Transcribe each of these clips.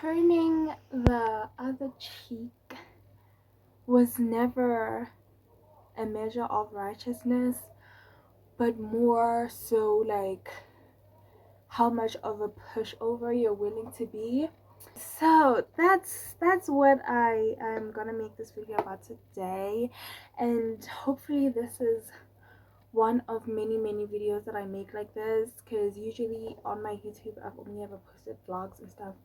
turning the other cheek was never a measure of righteousness, but more so like how much of a pushover you're willing to be. So that's what I am gonna make this video about today, and hopefully this is one of many videos that I make like this, because usually on my YouTube I've only ever posted vlogs and stuff,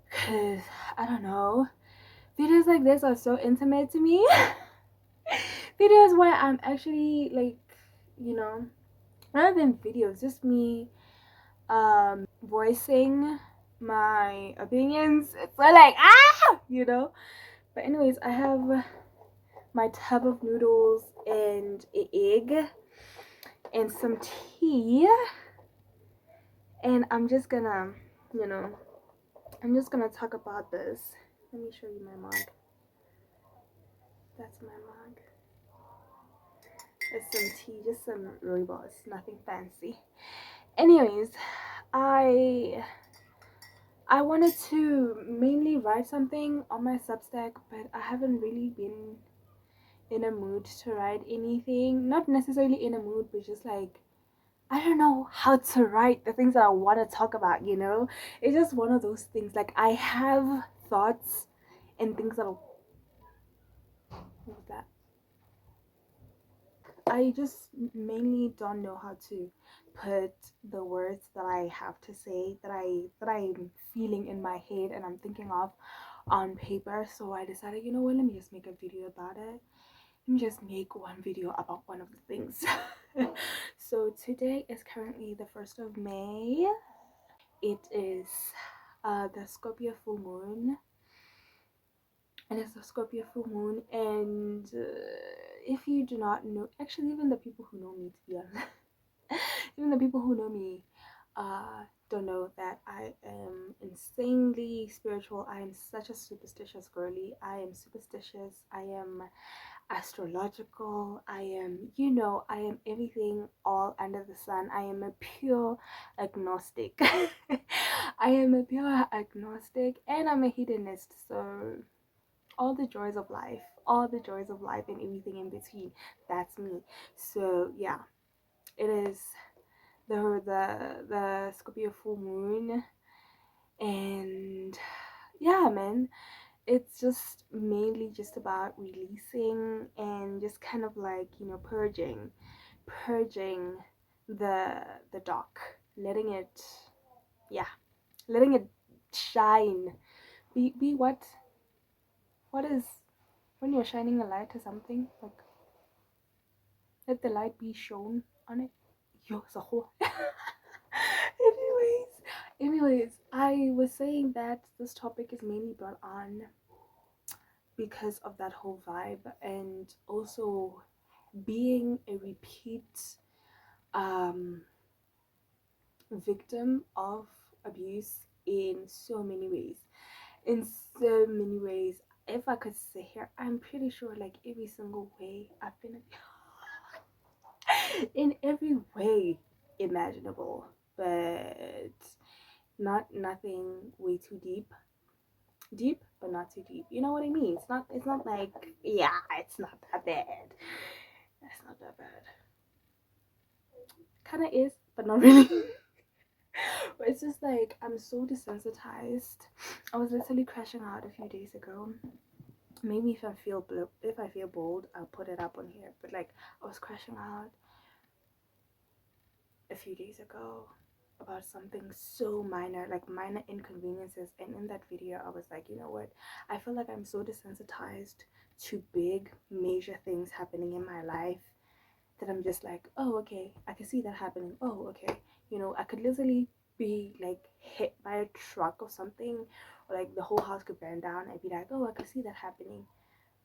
because I don't know, videos like this are so intimate to me. Videos where I'm actually like, you know, rather than videos, just me voicing my opinions. It's like you know. But anyways, I have my tub of noodles and an egg and some tea, and I'm just gonna, you know, I'm just gonna talk about this. Let me show you my mug. That's my mug. It's some tea, just some rooibos, nothing fancy. Anyways, I wanted to mainly write something on my Substack, but I haven't really been in a mood to write anything. Not necessarily in a mood, but just like, I don't know how to write the things that I want to talk about, you know? It's just one of those things. Like, I have thoughts and things that what was that? I just mainly don't know how to put the words that I have to say, that I'm feeling in my head and I'm thinking of, on paper. So I decided, you know what, let me just make a video about it. Let me just make one video about one of the things. So today is currently the 1st of May. It is the Scorpio full moon, and it's a Scorpio full moon. And if you do not know, actually, even the people who know me, to be honest, even the people who know me don't know that I am insanely spiritual. I am such a superstitious girly. I am superstitious. I am astrological. I am, you know, I am everything all under the sun. I am a pure agnostic. I am a pure agnostic, and I'm a hedonist. So all the joys of life, and everything in between, that's me. So yeah, it is the Scorpio full moon, and yeah, man, it's just mainly just about releasing and just kind of like, you know, purging the dark, letting it, yeah, letting it shine. Be what is when you're shining a light to something, like, let the light be shown on it. Yo, so anyways, I was saying that this topic is mainly brought on because of that whole vibe, and also being a repeat victim of abuse in so many ways. If I could say here, I'm pretty sure like every single way I've been in every way imaginable, but nothing way too deep, but not too deep. You know what I mean? It's not like, yeah, it's not that bad. It's not that bad. Kind of is, but not really. But it's just like, I'm so desensitized. I was literally crashing out a few days ago. Maybe if I feel bold, I'll put it up on here. But like, I was crashing out a few days ago about something so minor, like minor inconveniences, and in that video I was like, you know what, I feel like I'm so desensitized to big major things happening in my life that I'm just like, oh, okay, I can see that happening. Oh, okay, you know, I could literally be like hit by a truck or something, or like the whole house could burn down. I'd be like, oh, I could see that happening.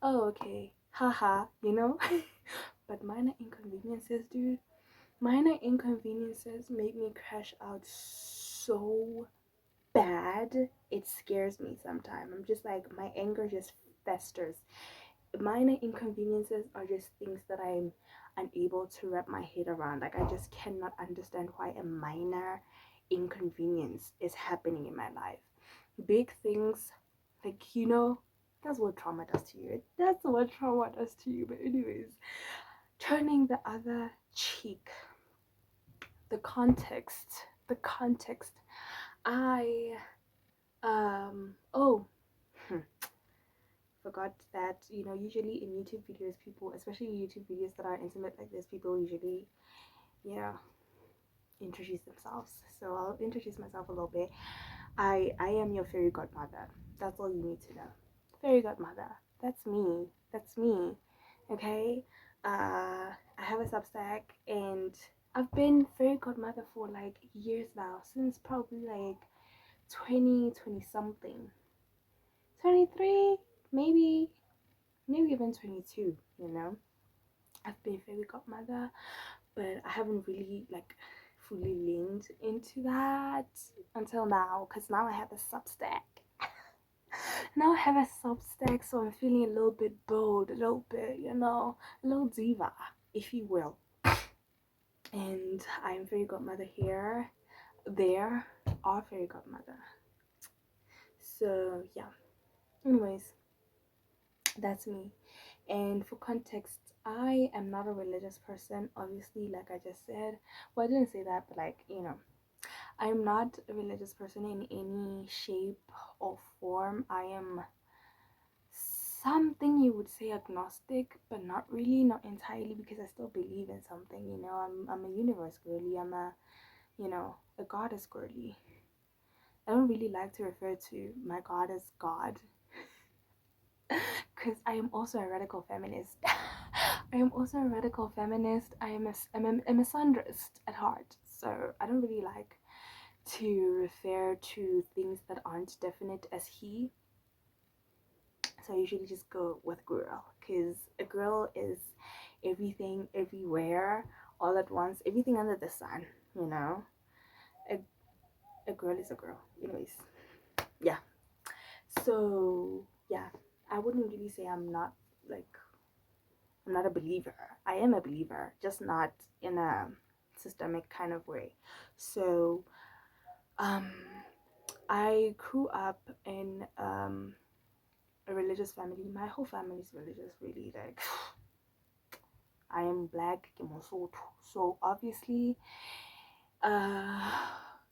Oh, okay, haha, you know. But minor inconveniences, dude, minor inconveniences make me crash out so bad. It scares me sometimes. I'm just like, my anger just festers. Minor inconveniences are just things that I'm unable to wrap my head around. Like, I just cannot understand why a minor inconvenience is happening in my life. big things, like, that's what trauma does to you. That's what trauma does to you. But anyways, turning the other cheek, the context, the context. I oh forgot that, usually in YouTube videos, people, especially YouTube videos that are intimate like this, people usually, yeah, introduce themselves. So I'll introduce myself a little bit. I am your fairy godmother. That's all you need to know. Fairy godmother. That's me. That's me. Okay. I have a Substack, and I've been fairy godmother for like years now, since probably like 2020 something, 23, maybe even 22. I've been fairy godmother, but I haven't really like fully leaned into that until now, because now I have a Substack. Now I have a Substack, so I'm feeling a little bit bold, a little bit, a little diva, if you will. And I'm fairy godmother here, there, our fairy godmother. So yeah. Anyways, that's me. And for context, I am not a religious person, obviously, like I just said. Well, I didn't say that, but like, I'm not a religious person in any shape or form. I am something you would say agnostic, but not really, not entirely, because I still believe in something. I'm a universe girly. I'm a goddess girly. I don't really like to refer to my god as God, because I am also a radical feminist. I am also a radical feminist. I'm a misandrist at heart, so I don't really like to refer to things that aren't definite as he. So I usually just go with girl, because a girl is everything, everywhere, all at once, everything under the sun. A, a girl is a girl. Anyways, yeah. So yeah, I wouldn't really say like I'm not a believer. I am a believer, just not in a systemic kind of way. So um I grew up in a religious family. My whole family is religious, really. Like, I am black, so obviously, uh,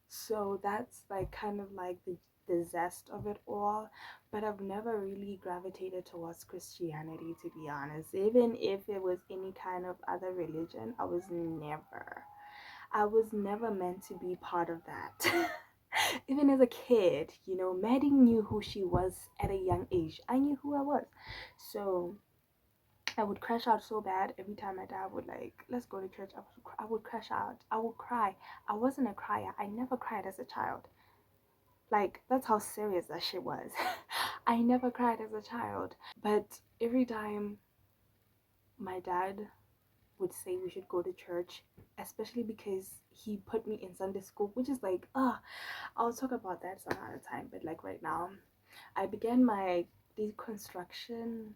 so that's like kind of like the zest of it all. But I've never really gravitated towards Christianity, to be honest. Even if it was any kind of other religion, I was never meant to be part of that. Even as a kid, Maddie knew who she was at a young age. I knew who I was. So I would crash out so bad every time my dad would like, let's go to church. I would crash out. I would cry. I wasn't a crier. I never cried as a child. Like, that's how serious that shit was. I never cried as a child. But every time my dad would say we should go to church, especially because he put me in Sunday school, which is like, I'll talk about that some other time. But like right now, I began my deconstruction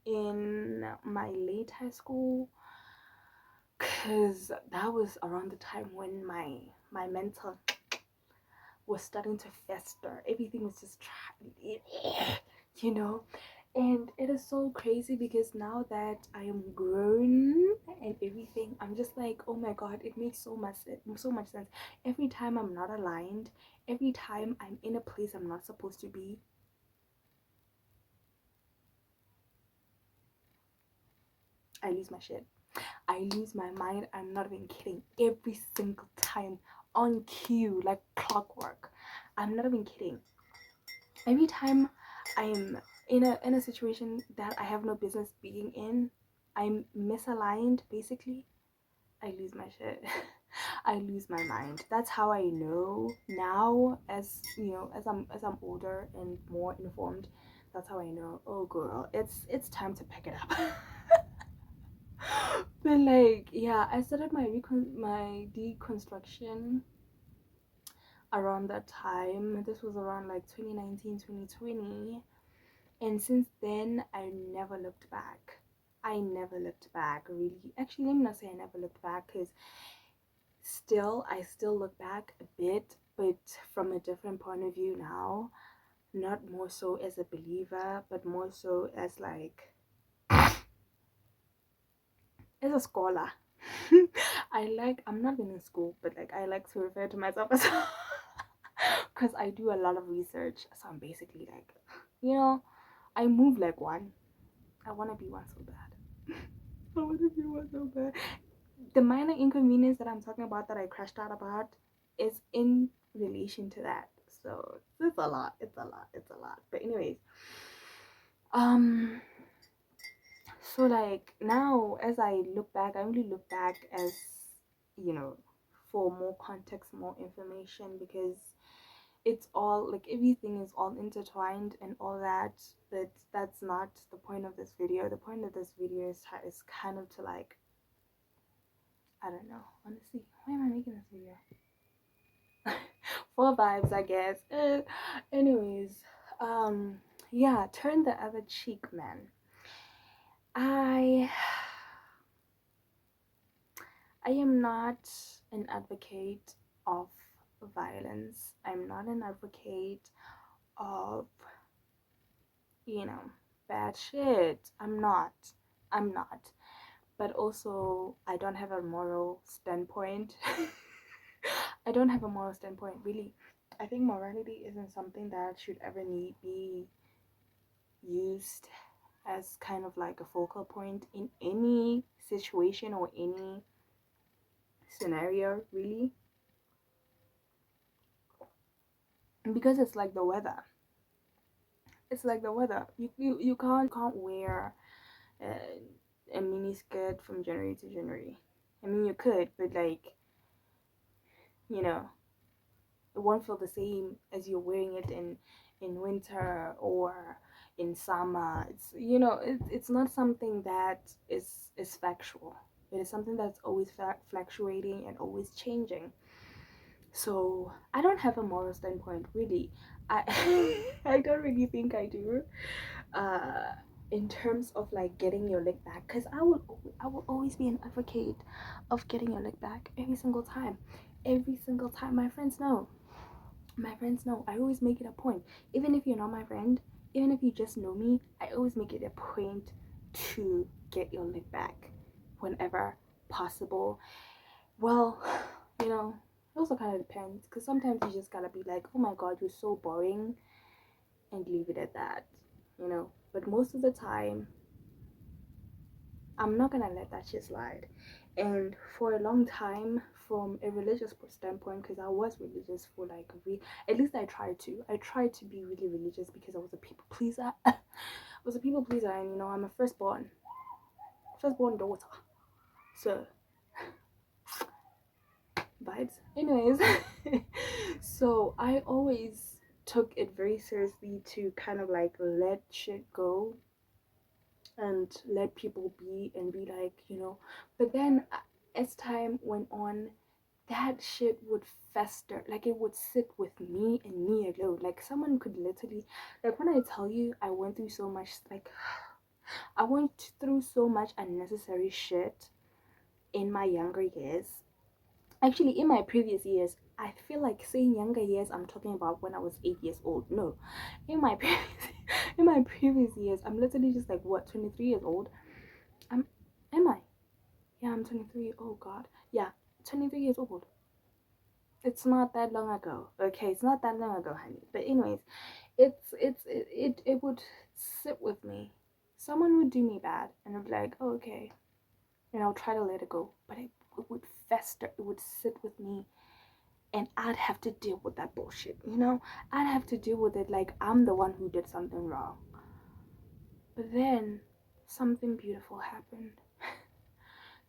in my late high school, because that was around the time when my mental was starting to fester. Everything was just you know and it is so crazy, because now that I am grown and everything, I'm just like, oh my god, it makes so much sense. Every time I'm not aligned, every time I'm in a place I'm not supposed to be, I lose my shit. I lose my mind. I'm not even kidding. Every single time, on cue, like clockwork. I'm not even kidding. Every time I'm in a situation that I have no business being in, I'm misaligned basically. I lose my shit. I lose my mind. That's how I know now, as I'm older and more informed. That's how I know. Oh girl, it's time to pick it up. But like, yeah, I started my deconstruction around that time. This was around like 2019, 2020. And since then, I never looked back. I never looked back, really. Actually, let me not say I never looked back, because I still look back a bit, but from a different point of view now, not more so as a believer, but more so as like as a scholar. I'm not even in school, but like I like to refer to myself as because I do a lot of research. So I'm basically like, you know, I move like one. I want to be one so bad. I want to be one so bad. The minor inconvenience that I'm talking about that I crashed out about is in relation to that. So it's a lot. It's a lot. It's a lot. But anyways, um, so like now as I look back, I only look back as, you know, for more context, more information, because it's all like everything is all intertwined and all that. But that's not the point of this video. The point of this video is kind of to like, I don't know, honestly, why am I making this video? For vibes, I guess. Anyways, yeah, turn the other cheek, man. I am not an advocate of violence. I'm not an advocate of, you know, bad shit. I'm not. I'm not. But also, I don't have a moral standpoint. I don't have a moral standpoint, really. I think morality isn't something that should ever need be used as kind of like a focal point in any situation or any scenario, really. Because it's like the weather. It's like the weather. You can't wear a mini skirt from January to January. I mean, you could, but like, you know, it won't feel the same as you're wearing it in winter or in summer. It's, you know, it's not something that is factual. It is something that's always fluctuating and always changing. So I don't have a moral standpoint, really. I I don't really think I do. uh in terms of like getting your leg back, because I will always be an advocate of getting your leg back every single time. Every single time. My friends know. I always make it a point. Even if you're not my friend, even if you just know me, I always make it a point to get your leg back whenever possible. Well, you know, it also kind of depends, because sometimes you just gotta be like, oh my god, you're so boring, and leave it at that, you know. But most of the time, I'm not gonna let that shit slide. And for a long time, from a religious standpoint, because I was religious for like at least I tried to be really religious, because I was a people pleaser. I was a people pleaser, and you know, I'm a firstborn daughter, so vibes. Anyways, so I always took it very seriously to kind of like let shit go and let people be and be like, you know. But then as time went on, that shit would fester, like it would sit with me and me alone. Like someone could literally, like when I tell you I went through so much, like I went through so much unnecessary shit in my younger years. Actually, in my previous years, I feel like saying younger years, I'm talking about when I was 8 years old. No, in my previous, in my previous years, I'm literally just like what, 23 years old. I'm, am I? Yeah, I'm 23. Oh God, yeah, 23 years old. It's not that long ago. Okay, it's not that long ago, honey. But anyways, it would sit with me. Someone would do me bad, and I'd be like, oh, okay, and I'll try to let it go, but it would fester. It would sit with me, and I'd have to deal with that bullshit, you know? I'd have to deal with it like I'm the one who did something wrong. But then something beautiful happened.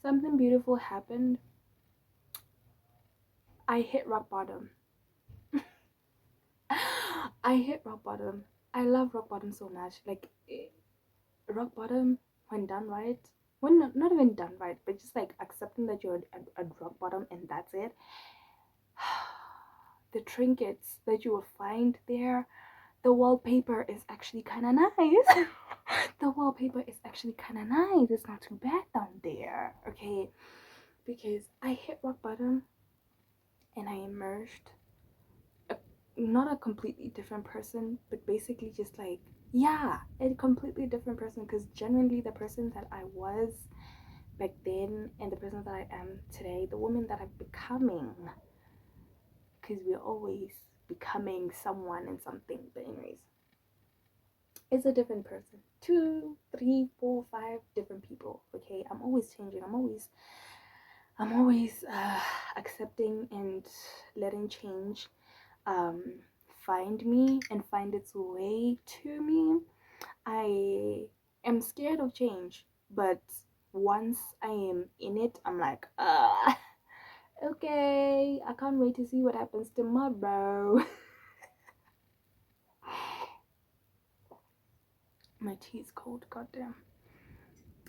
Something beautiful happened. I hit rock bottom. I hit rock bottom. I love rock bottom so much. Like, rock bottom, when done right, when not even done right, but just like accepting that you're at rock bottom and that's it. The trinkets that you will find there, the wallpaper is actually kind of nice. The wallpaper is actually kind of nice. It's not too bad down there, okay? Because I hit rock bottom and I emerged not a completely different person, but basically just like, yeah, a completely different person, because generally the person that I was back then and the person that I am today, the woman that I'm becoming, because we're always becoming someone and something, but anyways, it's a different person. Two, three, four, five different people. Okay, I'm always changing. I'm always accepting and letting change um find me and find its way to me. I am scared of change, but once I am in it, I'm like, okay, I can't wait to see what happens tomorrow. My tea is cold, goddamn.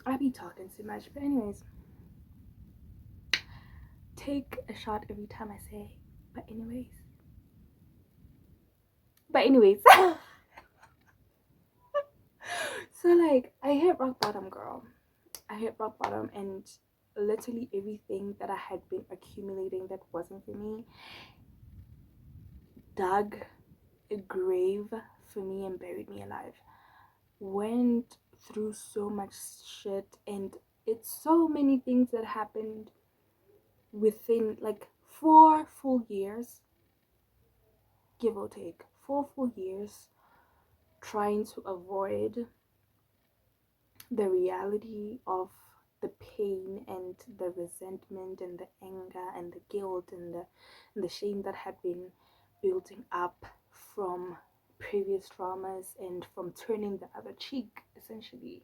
I be talking too much, but anyways, take a shot every time I say. But anyways, but anyways, so like I hit rock bottom, girl. I hit rock bottom, and literally everything that I had been accumulating that wasn't for me dug a grave for me and buried me alive. Went through so much shit, and it's so many things that happened within like 4 full years, give or take 4 full years, trying to avoid the reality of the pain and the resentment and the anger and the guilt and the shame that had been building up from previous traumas and from turning the other cheek. Essentially,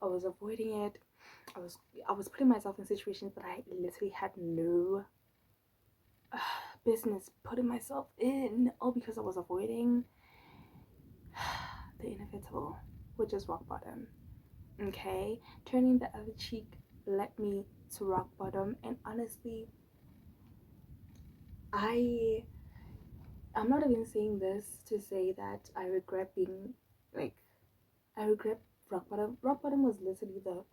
I was avoiding it. I was putting myself in situations that I literally had no business putting myself in, all because I was avoiding the inevitable, which is rock bottom. Okay, turning the other cheek led me to rock bottom, and honestly, I I'm not even saying this to say that I regret being like, I regret rock bottom. Rock bottom was literally the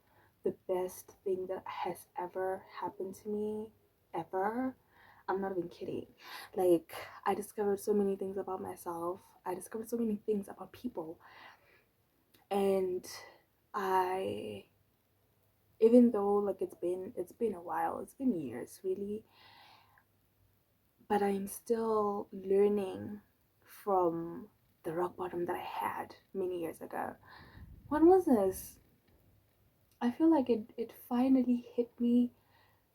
best thing that has ever happened to me, ever. I'm not even kidding. Like, I discovered so many things about myself. I discovered so many things about people, and I, even though like it's been a while, it's been years really, but I'm still learning from the rock bottom that I had many years ago. When was this? I feel like it finally hit me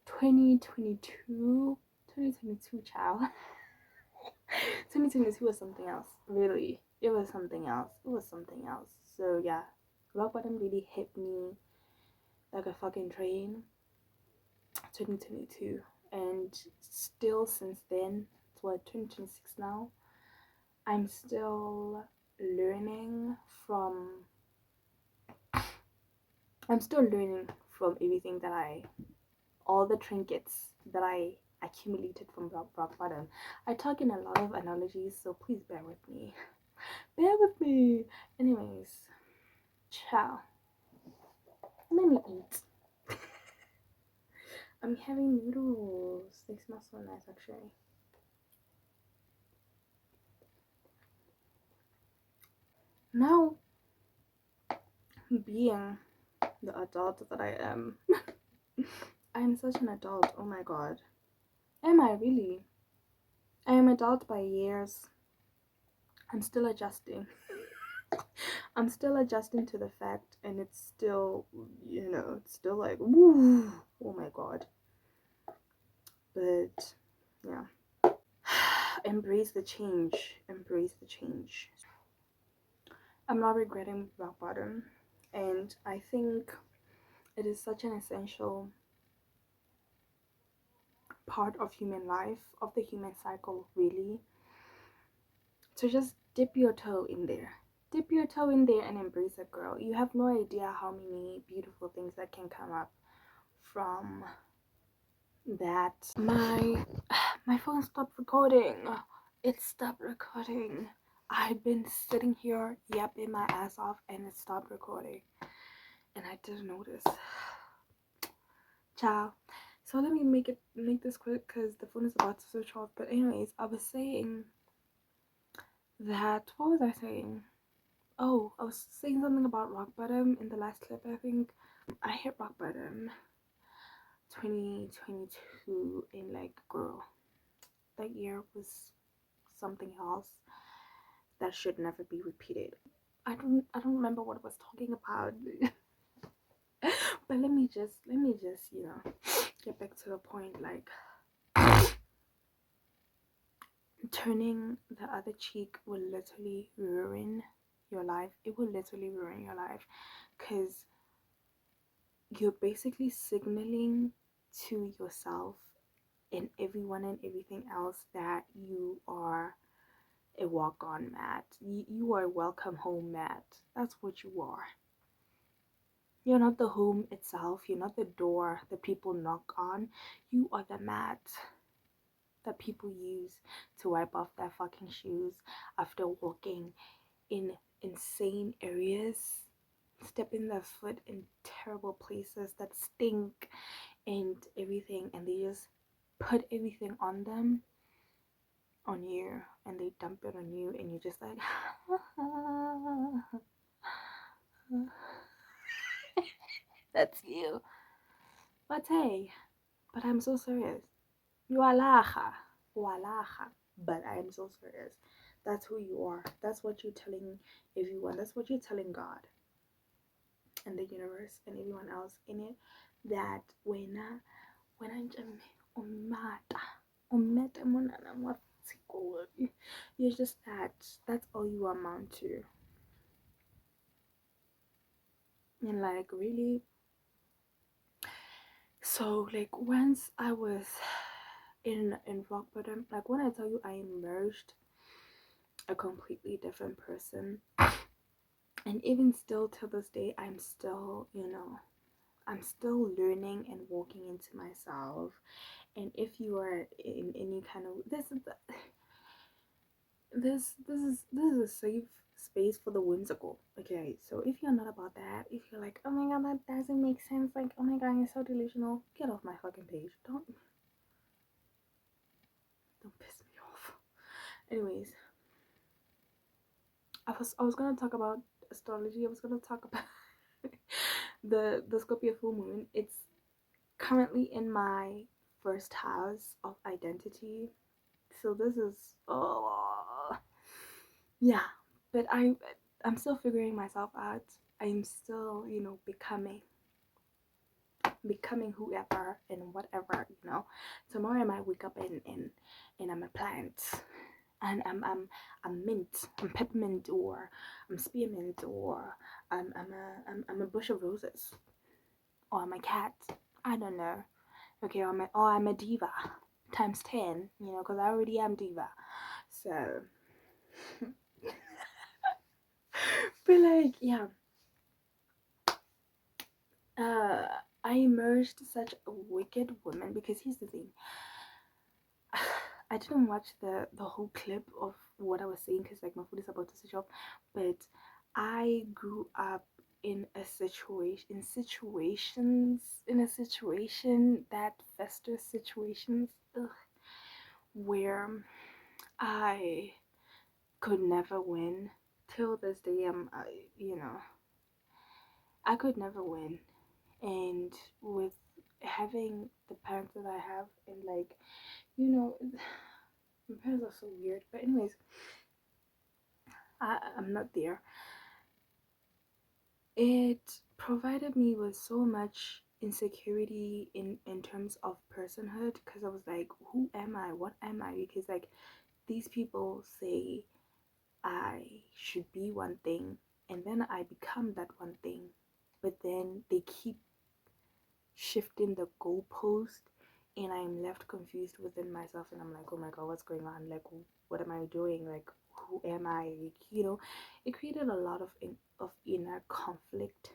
2022. 2022, child. 2022 was something else, really. It was something else. It was something else. So yeah, rock bottom really hit me like a fucking train. 2022, and still since then, it's what, 2026 now. I'm still learning from. I'm still learning from everything that all the trinkets that I accumulated from rock bottom. I talk in a lot of analogies, so please bear with me. Bear with me. Anyways, ciao. Let me eat. I'm having noodles. They smell so nice, actually. Now, being the adult that I am, I'm such an adult. Oh my god. Am I really? I am adult by years. I'm still adjusting. I'm still adjusting to the fact, and it's still, it's still like, woo, oh my god. But yeah, embrace the change. Embrace the change. I'm not regretting rock bottom, and I think it is such an essential part of human life, of the human cycle, really, to just dip your toe in there. Dip your toe in there and embrace it, girl. You have no idea how many beautiful things that can come up from that. My phone stopped recording. It stopped recording. I'd been sitting here yapping my ass off, and it stopped recording, and I didn't notice. Ciao. So let me make this quick because the phone is about to switch off. But anyways, I was saying that, what was I saying? Oh, I was saying something about rock bottom in the last clip, I think. I hit rock bottom 2022 in like, girl, that year was something else that should never be repeated. I don't remember what I was talking about. But let me just, get back to the point. Like, turning the other cheek will literally ruin your life. It will literally ruin your life, because you're basically signaling to yourself and everyone and everything else that you are a walk on mat. You are a welcome home mat. That's what you are. You're not the home itself. You're not the door that people knock on. You are the mat that people use to wipe off their fucking shoes after walking in insane areas, stepping their foot in terrible places that stink and everything, and they just put everything on them, on you, and they dump it on you, and you're just like, that's you. But hey, but I'm so serious. You are laja, walaja. But I am so serious. That's who you are. That's what you're telling everyone. That's what you're telling God and the universe and everyone else in it. That when I'm umata, you're just that. That's all you amount to. And like, really. So like, once I was in rock bottom, like when I tell you I emerged a completely different person, and even still till this day, I'm still, I'm still learning and walking into myself. And if you are in any kind of, this is a safe space for the whimsical. Okay, so if you're not about that, if you're like, oh my god, that doesn't make sense, like, oh my god, you're so delusional, get off my fucking page. Don't piss me off. Anyways, I was gonna talk about astrology. I was gonna talk about the Scorpio full moon. It's currently in my first house of identity. So this is, oh yeah, but I'm still figuring myself out. I'm still, becoming whoever and whatever. Tomorrow I might wake up and I'm a plant, and I'm mint, I'm peppermint, or I'm spearmint, or I'm a bush of roses, or I'm a cat. I don't know. Okay, I'm a diva times 10, because I already am diva. So, but like, yeah, uh, I emerged such a wicked woman, because here's the thing. I didn't watch the whole clip of what I was saying, because like my food is about to switch off, but I grew up in a situation that fester situations, ugh, where I could never win. Till this day, I could never win. And with having the parents that I have, and like, you know, my parents are so weird. But anyways, I'm not there. It provided me with so much insecurity in terms of personhood, because I was like, who am I? What am I? Because like, these people say I should be one thing, and then I become that one thing, but then they keep shifting the goalpost, and I'm left confused within myself, and I'm like, oh my god, what's going on? Like, what am I doing? Like, who am I? It created a lot of inner conflict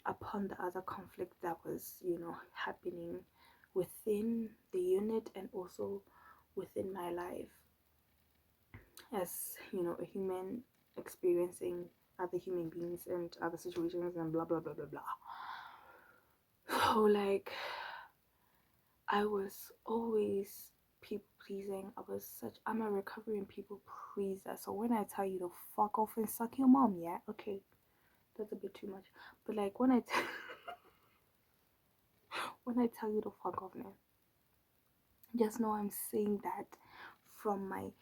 upon the other conflict that was, happening within the unit, and also within my life as, a human experiencing other human beings and other situations and blah blah blah blah blah. So like, I was always people pleasing. I'm a recovering people pleaser. So when I tell you to fuck off and suck your mom, yeah, okay, that's a bit too much. But like when I tell you to fuck off now, just know I'm saying that from my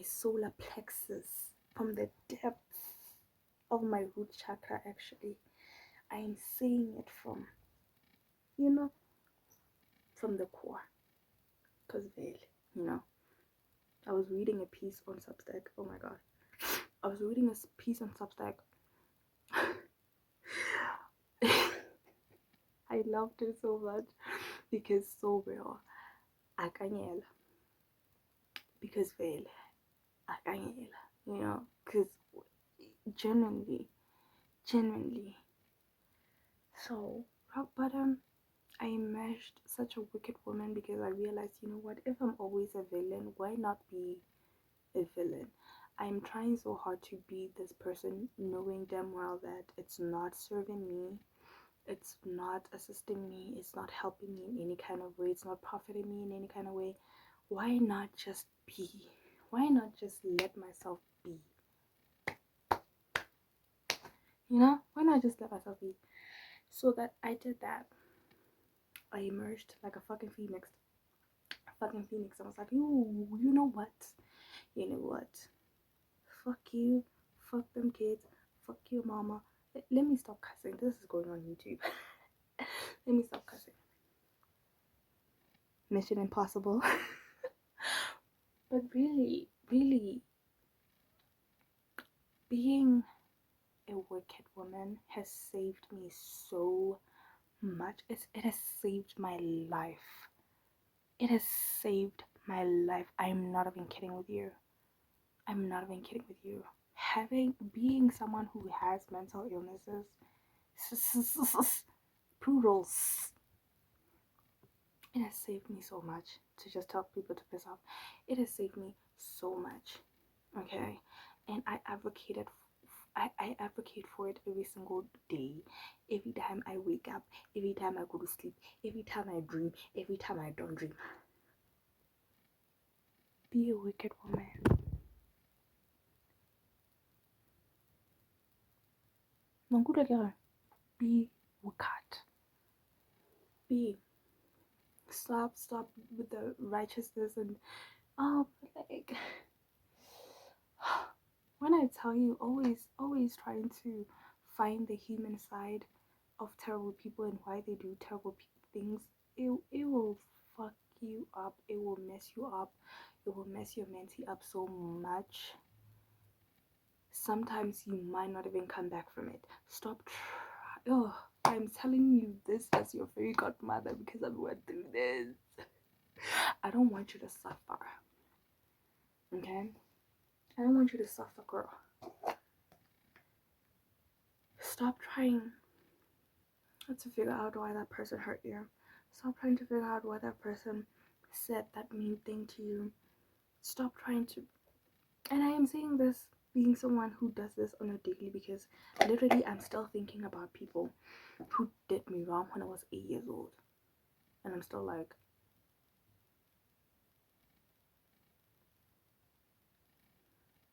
solar plexus, from the depths of my root chakra. Actually, I am saying it from, you know, from the core. Cause veil, you know. I was reading a piece on Substack. Oh my god. I was reading a piece on Substack. I loved it so much because so real. Akanyela. Because veil. Akanyela. You know, because genuinely. So, rock bottom, I emerged such a wicked woman because I realized, you know what, if I'm always a villain, why not be a villain? I'm trying so hard to be this person, knowing damn well that it's not serving me, it's not assisting me, it's not helping me in any kind of way, it's not profiting me in any kind of way. Why not just be? Why not just let myself be? You know, why not just let myself be? So that I did that. I emerged like a fucking phoenix. I was like, you know what? You know what? Fuck you. Fuck them kids. Fuck your mama. Let me stop cussing. This is going on YouTube. Let me stop cussing. Mission Impossible. But really, being a wicked woman has saved me so much. It has saved my life. It has saved my life. I'm not even kidding with you. I'm not even kidding with you. Being someone who has mental illnesses, plurals, it has saved me so much to just tell people to piss off. It has saved me so much. Okay, and I advocate for it every single day, every time I wake up, every time I go to sleep, every time I dream, every time I don't dream. Be a wicked woman. Be wicked. Be. Stop with the righteousness and like when I tell you, always trying to find the human side of terrible people and why they do terrible things. It will fuck you up. It will mess you up. It will mess your mental up so much. Sometimes you might not even come back from it. Stop. I'm telling you this as your fairy godmother because I've went through this. I don't want you to suffer. Okay? I don't want you to suffer, girl. Stop trying to figure out why that person hurt you. Stop trying to figure out why that person said that mean thing to you. Stop trying to. And I am saying this being someone who does this on a daily because literally I'm still thinking about people who did me wrong when I was 8 years old. And I'm still like,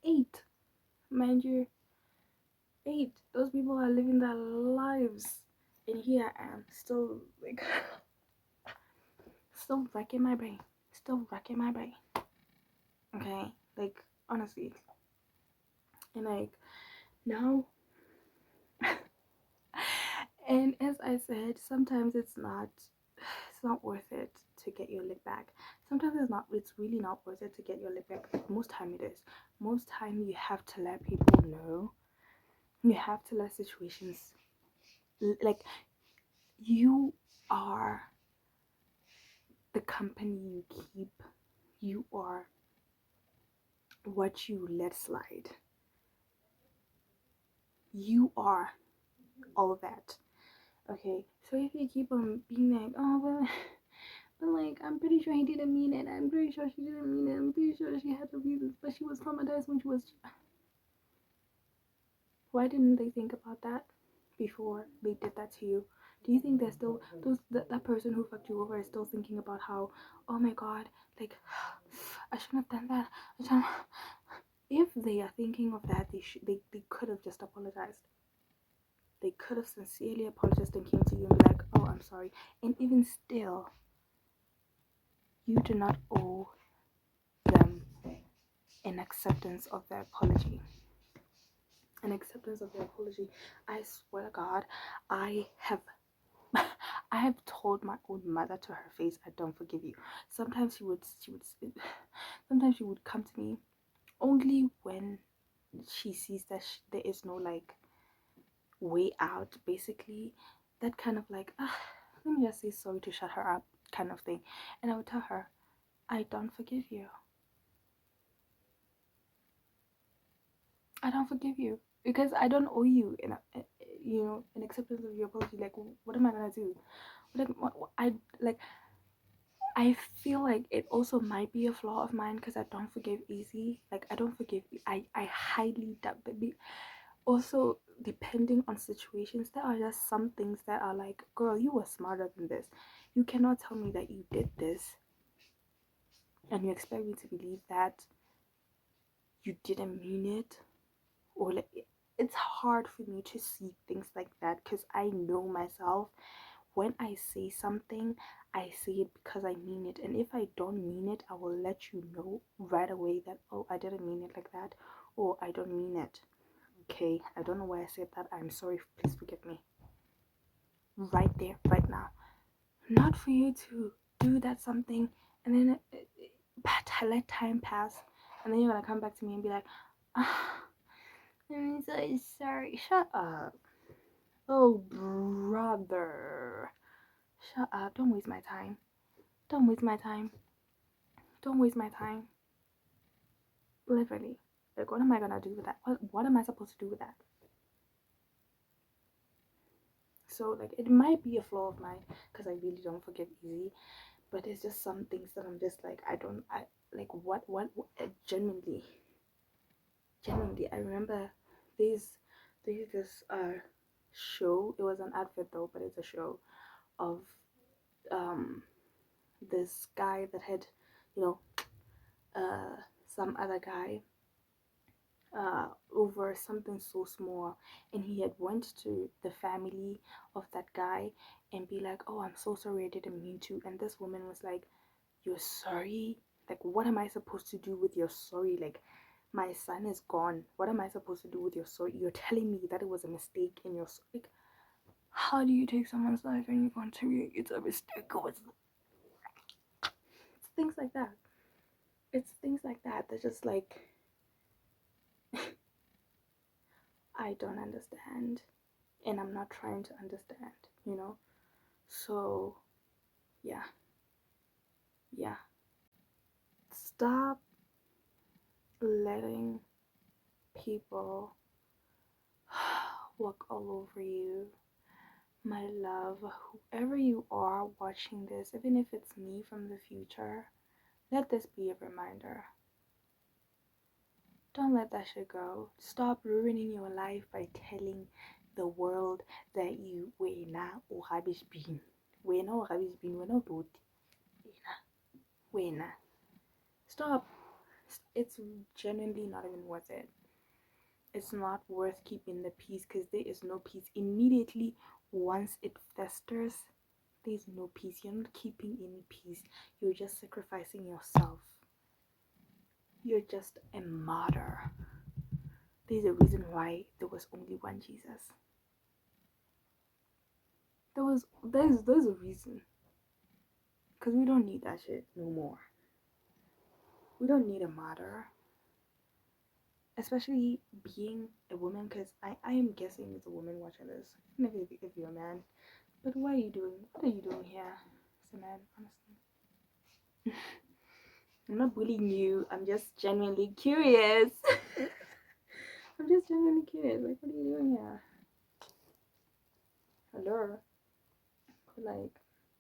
8, mind you, 8. Those people are living their lives. And here I am, still like, still wrecking my brain. Okay? Like, honestly. And like, now, and as I said, sometimes it's not worth it to get your lick back. Sometimes it's really not worth it to get your lick back. Most time it is. Most time you have to let people know. You have to let situations, like, you are the company you keep. You are what you let slide. You are all that. Okay, so if you keep on being like, oh, but like, I'm pretty sure he didn't mean it. I'm pretty sure she didn't mean it. I'm pretty sure she had the reasons, but she was traumatized when she was. Why didn't they think about that before they did that to you? Do you think they're still that person who fucked you over is still thinking about how, oh my god, like I shouldn't have done that. I shouldn't. If they are thinking of that, they could have just apologized. They could have sincerely apologized and came to you and be like, oh, I'm sorry. And even still, you do not owe them an acceptance of their apology. An acceptance of their apology. I swear to God, I have I have told my own mother to her face, I don't forgive you. Sometimes sometimes she would come to me only when she sees that there is no like way out, basically. That kind of like, let me just say sorry to shut her up kind of thing. And I would tell her, I don't forgive you. I don't forgive you because I don't owe you an acceptance of your apology. Like, what am I gonna do? I like. I feel like it also might be a flaw of mine because I don't forgive easy. Like, I don't forgive. I highly doubt. But also, depending on situations, there are just some things that are like, girl, you were smarter than this. You cannot tell me that you did this and you expect me to believe that you didn't mean it, or like it's hard for me to see things like that because I know myself. When I say something, I say it because I mean it, and if I don't mean it, I will let you know right away that, oh, I didn't mean it like that, or I don't mean it. Okay, I don't know why I said that. I'm sorry, please forgive me. Right there, right now. Not for you to do that something and then let time pass, and then you're gonna come back to me and be like, ah, I'm so sorry. Shut up. Oh, brother. Shut up. Don't waste my time. Don't waste my time. Don't waste my time. Literally. Like, what am I gonna do with that? What am I supposed to do with that? So, like, it might be a flaw of mine because I really don't forgive easy, but it's just some things that I'm just like, I like, genuinely, genuinely, I remember there's this show. It was an advert though, but it's a show of um this guy that had, you know, some other guy over something so small, and he had went to the family of that guy and be like, oh, I'm so sorry, I didn't mean to. And this woman was like, you're sorry? Like, what am I supposed to do with your sorry? Like, my son is gone. What am I supposed to do with your sorry? You're telling me that it was a mistake in your sorry. Like, how do you take someone's life and you can't tell me it's a mistake? It's things like that. It's things like that that just like I don't understand, and I'm not trying to understand, you know? So, yeah, yeah. Stop letting people walk all over you. My love, whoever you are watching this, even if it's me from the future, let this be a reminder. Don't let that shit go. Stop ruining your life by telling the world that you wena o rubbish bin. Wena o rubbish bin, wena o toti. Wena. Stop. It's genuinely not even worth it. It's not worth keeping the peace because there is no peace. Immediately, once it festers, there's no peace. You're not keeping any peace. You're just sacrificing yourself. You're just a martyr. There's a reason why there was only one Jesus. There's a reason. Because we don't need that shit no more. We don't need a martyr. Especially being a woman, because I am guessing it's a woman watching this. Even if you're a man. But what are you doing? What are you doing here as a man, honestly? I'm not bullying you. I'm just genuinely curious. I'm just genuinely curious. Like, what are you doing here? Hello? Like,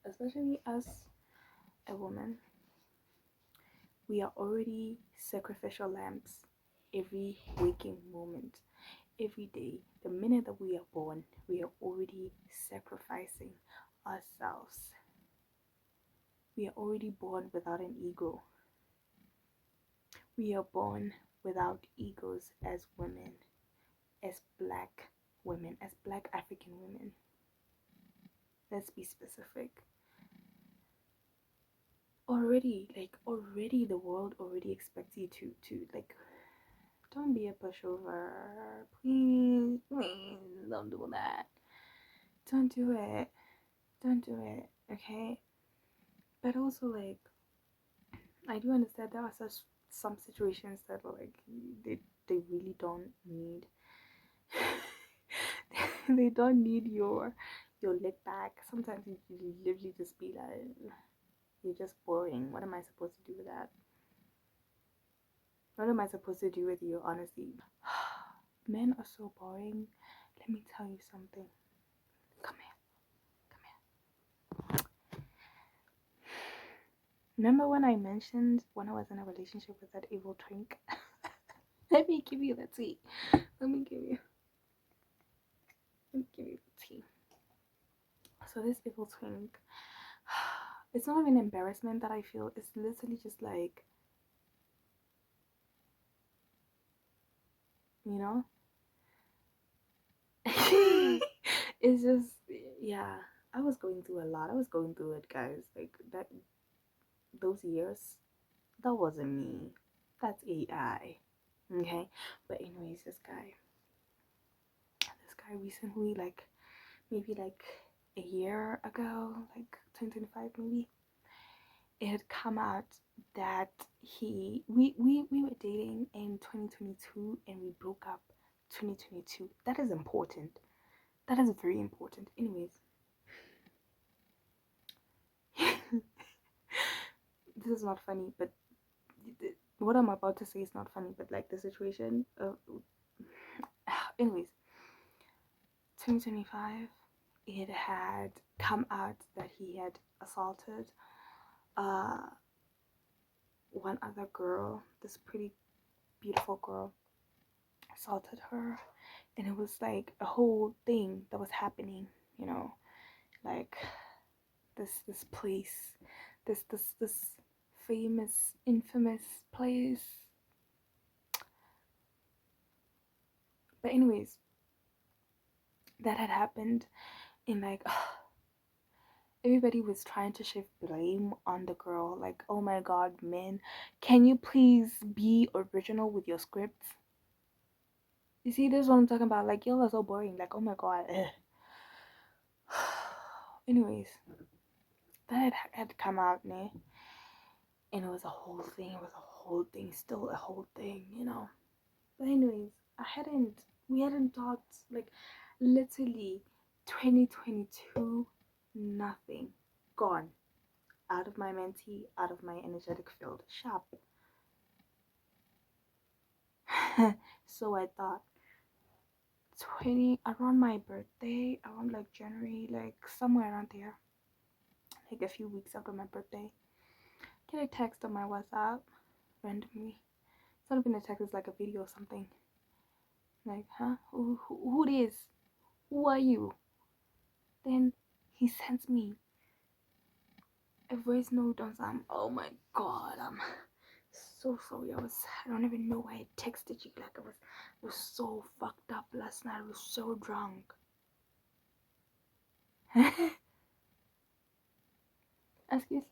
especially as a woman, we are already sacrificial lambs every waking moment. every day, the minute that we are born, we are already sacrificing ourselves. We are already born without an ego. We are born without egos as women, as black women, as black African women. Let's be specific. Already the world already expects you to like, don't be a pushover. Please don't do that. Don't do it. Don't do it. Okay? But also, like, I do understand there are such some situations that like they really don't need they don't need your lit back. Sometimes you literally just be like, you're just boring. What am I supposed to do with that? What am I supposed to do with you, honestly? Men are so boring. Let me tell you something. Come here. Come here. Remember when I mentioned when I was in a relationship with that evil twink? Let me give you the tea. Let me give you the tea. So this evil twink, it's not even embarrassment that I feel. It's literally just like, you know, it's just, yeah. I was going through a lot. I was going through it, guys. Like that, those years. That wasn't me. That's AI. Okay. But anyways, this guy recently, like maybe like a year ago, like 2025 maybe, it had come out that we were dating in 2022 and we broke up 2022. That is important. That is very important. Anyways, this is not funny, but what I'm about to say is not funny, but like the situation. Anyways, 2025, it had come out that he had assaulted uh one other girl, this pretty beautiful girl, assaulted her, and it was like a whole thing that was happening, you know, like this place, this famous, infamous place. But anyways, that had happened, and like everybody was trying to shift blame on the girl. Like, oh my god, men, can you please be original with your scripts? You see, this is what I'm talking about. Like, y'all are so boring. Like, oh my god. Anyways, that had come out, ne? And it was a whole thing. It was a whole thing. Still a whole thing, you know. But anyways, we hadn't talked, like, literally 2022, nothing. Gone. Out of my mentee, out of my energetic field. Sharp. So I thought, 20, around my birthday, around like January, like somewhere around there, like a few weeks after my birthday, get a text on my WhatsApp randomly. It's not even a text, it's like a video or something. Like, huh? Who it is? Who are you? Then he sends me a voice note on some. Oh my god, I'm so sorry. I don't even know why I texted you. Like, I was so fucked up last night. I was so drunk. Excuse.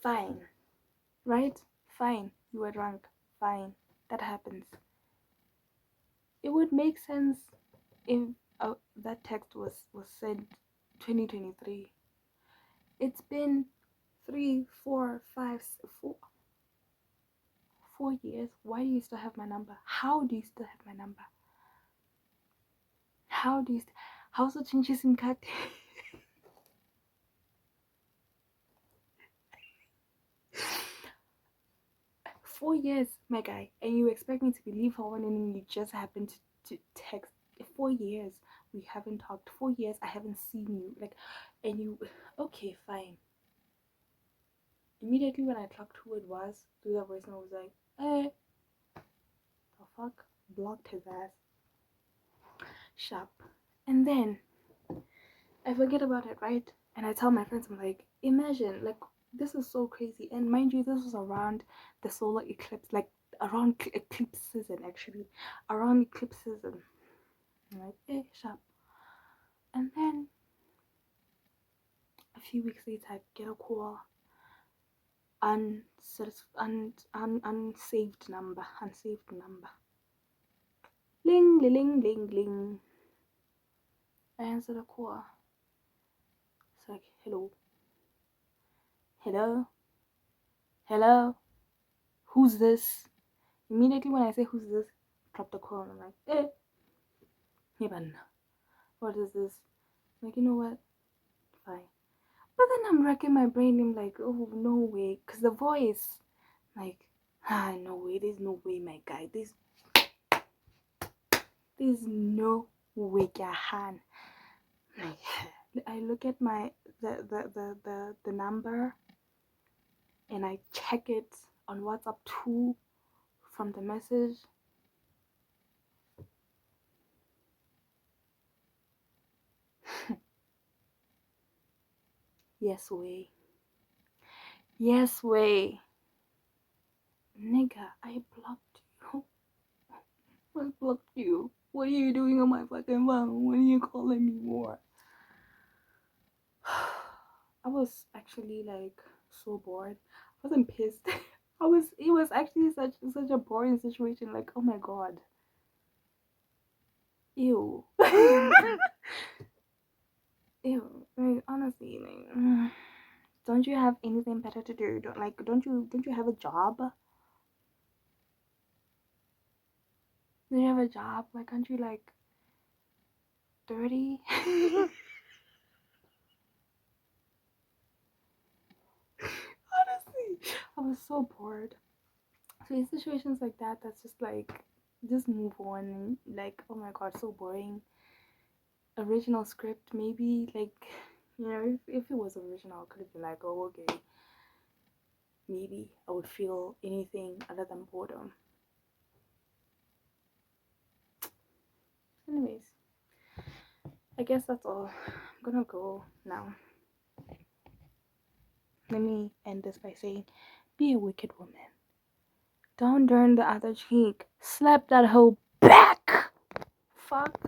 Fine, right? Fine. You were drunk. Fine. That happens. It would make sense if that text was sent 2023. It's been 4 years. Why do you still have my number? How do you still have my number? How's the change SIM card? 4 years, my guy, and you expect me to believe for one, and then you just happen to text. 4 years we haven't talked. 4 years I haven't seen you. Like, and you, okay, fine. Immediately when I clocked who it was, through that voice, I was like, the fuck? blocked his ass. Sharp. And then I forget about it, right? And I tell my friends, I'm like, imagine, like, this is so crazy. And mind you, this was around the solar eclipse, like around eclipse season, actually, around eclipse season. I'm like, sharp. And then a few weeks later, I get a call, unsaved number, Ling, ling, ling, ling, ling. I answer the call. It's like, hello, hello, hello, who's this? Immediately when I say who's this, drop the call. And I'm like, Niban, what is this? I'm like, you know what? Fine. But then I'm racking my brain. I'm like, oh, no way. Because the voice, like, no way. There's no way, my guy. There's no way, Gahan. Like, I look at the number and I check it on WhatsApp too from the message. Yes way. Yes way. Nigga, I blocked you. I blocked you. What are you doing on my fucking phone? When are you calling me more? I was actually like so bored. I wasn't pissed. It was actually such a boring situation. Like, oh my god. Ew. Ew. Like, honestly, like, don't you have anything better to do? Don't you have a job? Do you have a job? Like, aren't you like 30? Honestly, I was so bored. So in situations like that, that's just like, just move on. Like, oh my god, so boring. Original script, maybe, like, if it was original, I could have been like, oh, okay, maybe I would feel anything other than boredom. Anyways, I guess that's all. I'm gonna go now. Let me end this by saying, be a wicked woman. Don't turn the other cheek. Slap that hoe back. Fuck.